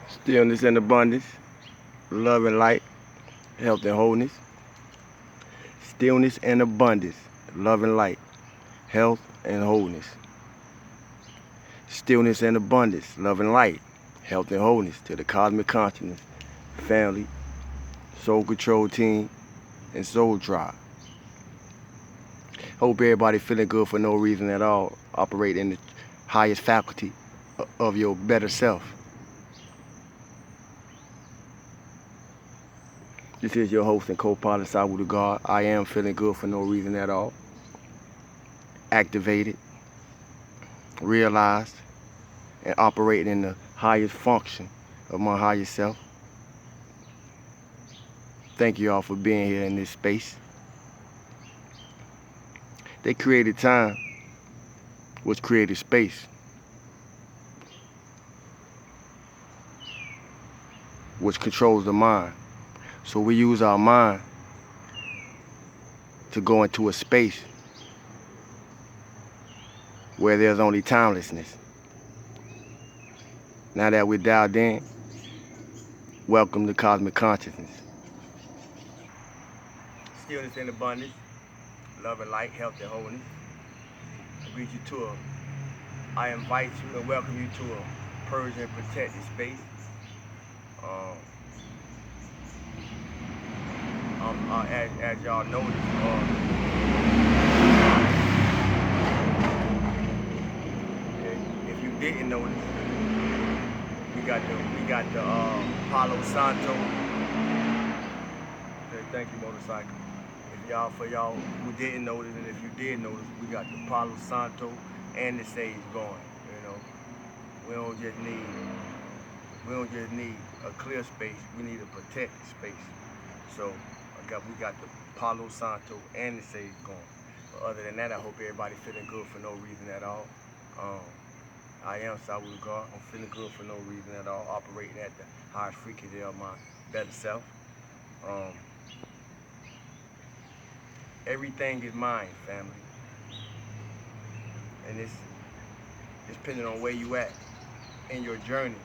Stillness and abundance, love and light, health and wholeness. Stillness and abundance, love and light, health and wholeness. Stillness and abundance, love and light, health and wholeness to the cosmic consciousness, family, soul control team, and soul tribe. Hope everybody feeling good for no reason at all. Operate in the highest faculty of your better self. This is your host and co-pilot, Sabu the God. I am feeling good for no reason at all. Activated, realized, and operating in the highest function of my higher self. Thank you all for being here in this space. They created time, which created space, which controls the mind. So we use our mind to go into a space where there's only timelessness. Now that we're dialed in, welcome to cosmic consciousness. Stillness and abundance, love and light, health and wholeness. I invite you and welcome you to a purge and protected space. As y'all noticed, if you didn't notice, we got the Palo Santo. Okay, thank you, motorcycle. For y'all who didn't notice, and if you did notice, we got the Palo Santo and the sage going. You know, we don't just need a clear space. We need a protected space. So we got the Palo Santo and the sage going. But other than that, I hope everybody feeling good for no reason at all. I am Sabu God. I'm feeling good for no reason at all. Operating at the highest frequency of my better self. Everything is mine, family. And it's depending on where you at in your journey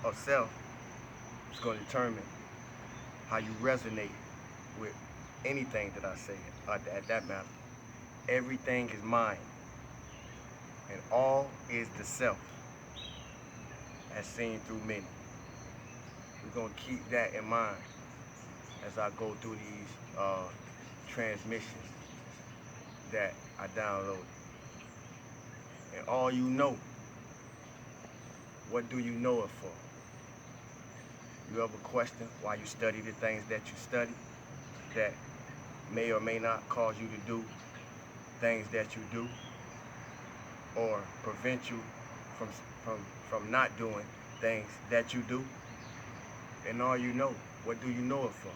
of self, it's going to determine how you resonate with anything that I say at that matter. Everything is mine, and all is the self, as seen through many. We're going to keep that in mind as I go through these transmissions that I downloaded. And all you know, what do you know it for? You ever question why you study the things that you study that may or may not cause you to do things that you do, or prevent you from not doing things that you do? And all you know, what do you know it for?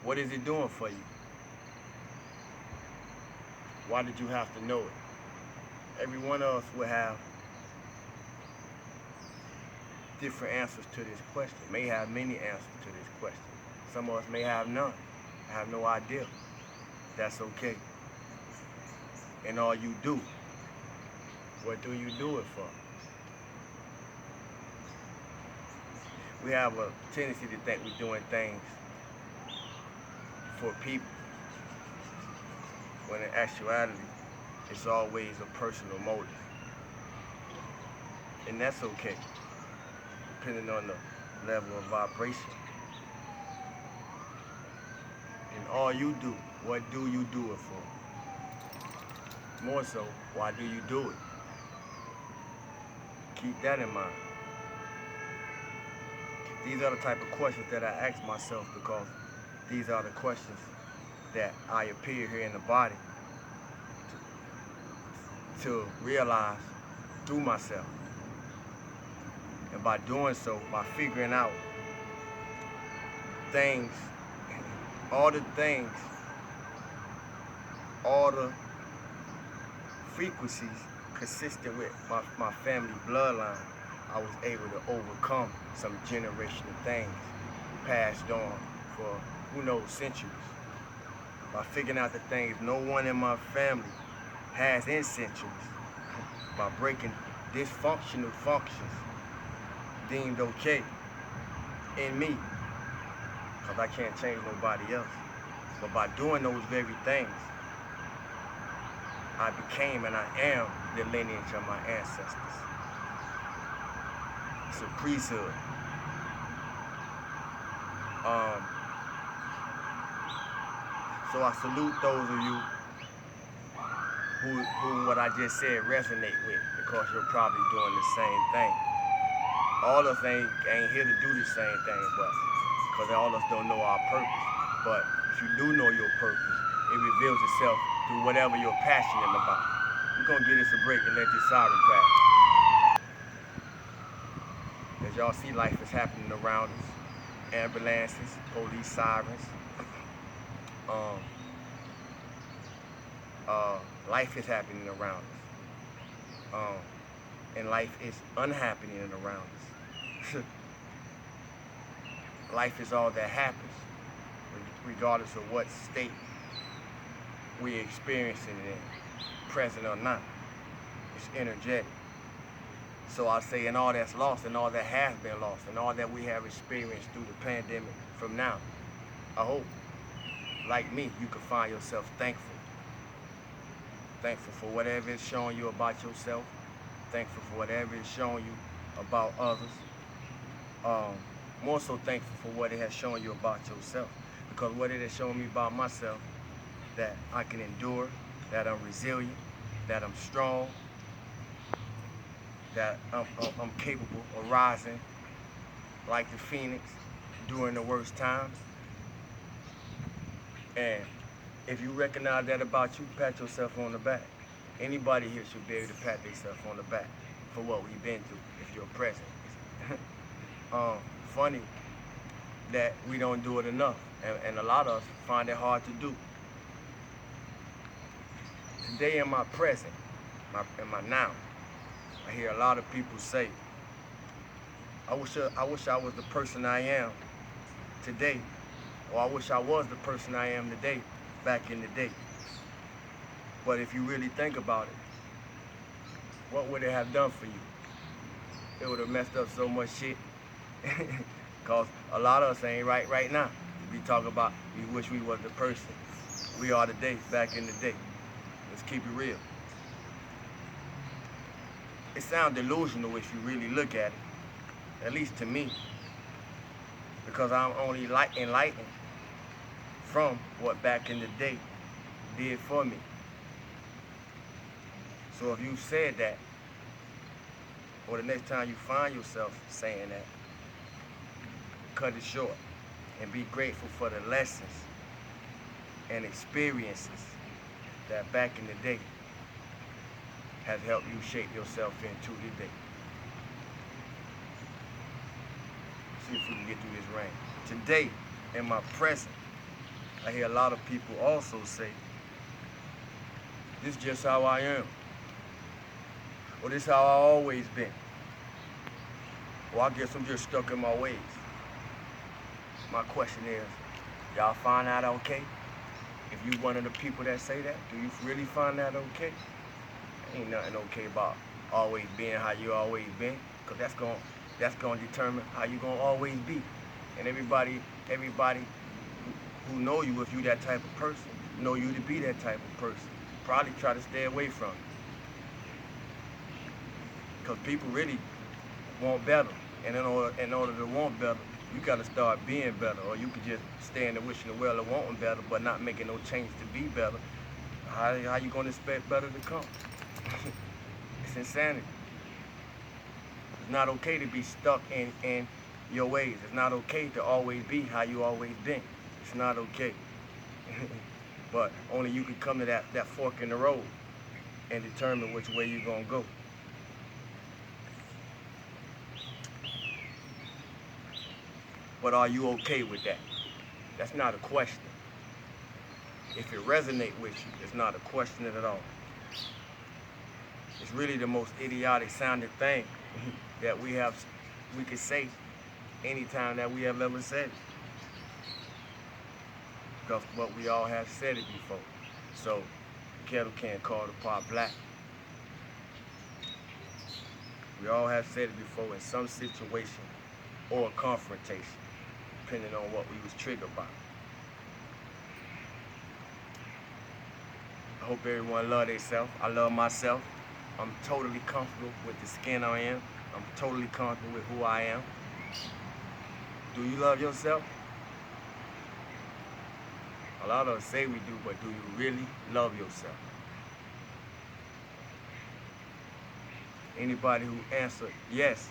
What is it doing for you? Why did you have to know it? Every one of us will have different answers to this question. May have many answers to this question. Some of us may have none. I have no idea. That's okay. And all you do, what do you do it for? We have a tendency to think we're doing things for people, when in actuality, it's always a personal motive. And that's okay, depending on the level of vibration. And all you do, what do you do it for? More so, why do you do it? Keep that in mind. These are the type of questions that I ask myself, because these are the questions that I appear here in the body to realize through myself. And by doing so, by figuring out things, all the frequencies consistent with my family bloodline, I was able to overcome some generational things passed on for who knows centuries. By figuring out the things no one in my family has in centuries, by breaking dysfunctional functions deemed okay in me, because I can't change nobody else. But by doing those very things, I became and I am the lineage of my ancestors. It's a priesthood. Um, so I salute those of you who what I just said resonate with, because you're probably doing the same thing. All of us ain't here to do the same thing, but because all of us don't know our purpose. But if you do know your purpose, it reveals itself through whatever you're passionate about. We're gonna give this a break and let this siren crash. As y'all see, life is happening around us. Ambulances, police sirens. Um, Life is happening around us. And life is unhappening around us. Life is all that happens, regardless of what state we're experiencing it in, present or not. It's energetic. So I say, and all that's lost, and all that has been lost, and all that we have experienced through the pandemic from now, I hope, like me, you can find yourself thankful. Thankful for whatever it's showing you about yourself. Thankful for whatever it's showing you about others. More so thankful for what it has shown you about yourself. Because what it has shown me about myself, that I can endure, that I'm resilient, that I'm strong, that I'm capable of rising like the phoenix during the worst times. And if you recognize that about you, pat yourself on the back. Anybody here should be able to pat themselves on the back for what we've been through, if you're present. Funny that we don't do it enough, and a lot of us find it hard to do. Today in my present, in my now, I hear a lot of people say, I wish I was the person I am today, or I wish I was the person I am today, back in the day. But if you really think about it, what would it have done for you? It would have messed up so much shit. Because a lot of us ain't right now. We talk about we wish we was the person we are today, back in the day. Let's keep it real. It sounds delusional if you really look at it, at least to me, because I'm only enlightened from what back in the day did for me. So if you said that, or the next time you find yourself saying that, cut it short and be grateful for the lessons and experiences that back in the day has helped you shape yourself into today. See if we can get through this rain. Today, in my present, I hear a lot of people also say, this is just how I am. Or this is how I always been. Or I guess I'm just stuck in my ways. My question is, y'all find that okay? If you one of the people that say that, do you really find that okay? Ain't nothing okay about always being how you always been, because that's gonna determine how you gonna always be. And everybody who know you, if you that type of person, know you to be that type of person, probably try to stay away from you. Because people really want better. And in order to want better, you got to start being better. Or you could just stay in the wishing the well of wanting better, but not making no change to be better. How you going to expect better to come? It's insanity. It's not okay to be stuck in your ways. It's not okay to always be how you always been. It's not okay. But only you can come to that fork in the road and determine which way you're going to go. But are you okay with that? That's not a question. If it resonates with you, it's not a question at all. It's really the most idiotic sounding thing that we could say anytime that we have ever said it. But we all have said it before. So kettle can't call the pot black. We all have said it before in some situation or confrontation, depending on what we was triggered by. I hope everyone love themselves. I love myself. I'm totally comfortable with the skin I am. I'm totally comfortable with who I am. Do you love yourself? A lot of us say we do, but do you really love yourself? Anybody who answered yes,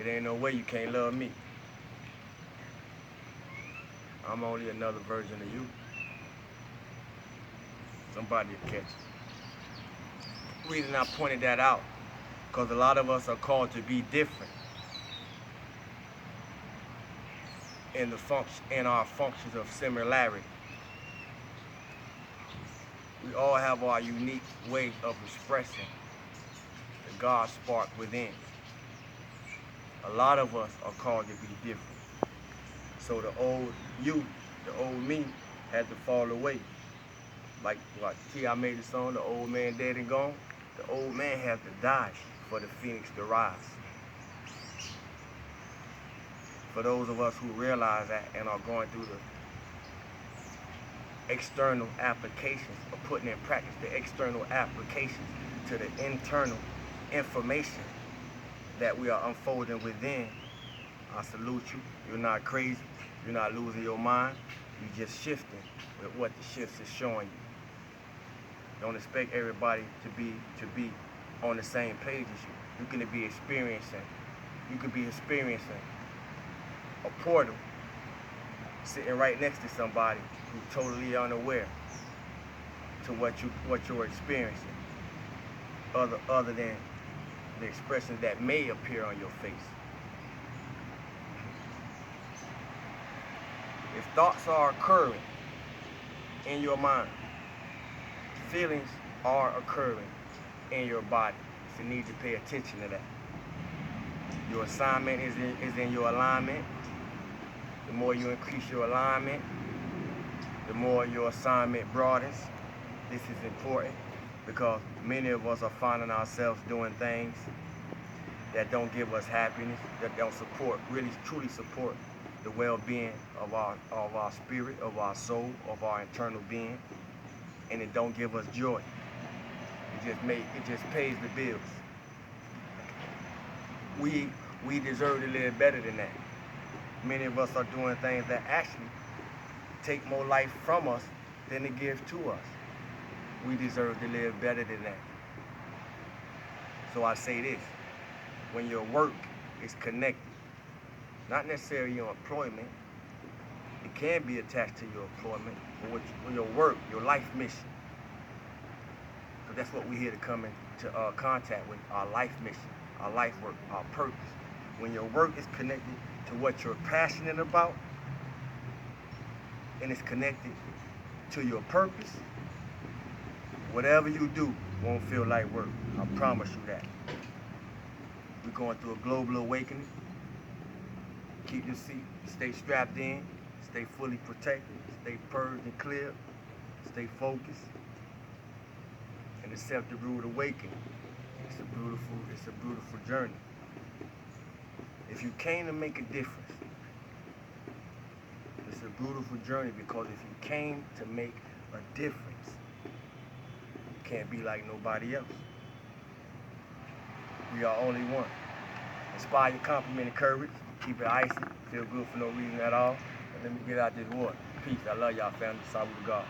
it ain't no way you can't love me. I'm only another version of you. Somebody will catch it. The reason I pointed that out, because a lot of us are called to be different in our functions of similarity. We all have our unique way of expressing the God spark within. A lot of us are called to be different. So the old you, the old me, had to fall away. Like what T.I. made the song, The Old Man Dead and Gone. The old man had to die for the phoenix to rise. For those of us who realize that and are going through the external applications of putting in practice the external applications to the internal information that we are unfolding within, I salute you. You're not crazy. You're not losing your mind. You're just shifting with what the shifts is showing you. Don't expect everybody to be on the same page as you. You could be experiencing a portal sitting right next to somebody who's totally unaware to what you're experiencing, other than the expressions that may appear on your face. If thoughts are occurring in your mind, feelings are occurring in your body, so you need to pay attention to that. Your assignment is in your alignment. The more you increase your alignment, the more your assignment broadens. This is important because many of us are finding ourselves doing things that don't give us happiness, that don't really truly support the well-being of our spirit, of our soul, of our internal being, and it don't give us joy. It just pays the bills. We deserve to live better than that. Many of us are doing things that actually take more life from us than it gives to us. We deserve to live better than that. So I say this, when your work is connected, not necessarily your employment, it can be attached to your employment, but with your work, your life mission. So that's what we're here to come into contact with, our life mission, our life work, our purpose. When your work is connected to what you're passionate about, and it's connected to your purpose, whatever you do won't feel like work. I promise you that. We're going through a global awakening. Keep your seat, stay strapped in, stay fully protected, stay purged and clear, stay focused, and accept the rude awakening. It's a beautiful journey. If you came to make a difference, it's a beautiful journey, because if you came to make a difference, you can't be like nobody else. We are only one. Inspire, compliment, and courage. Keep it icy. Feel good for no reason at all. And let me get out this water. Peace. I love y'all, family. Salute to God.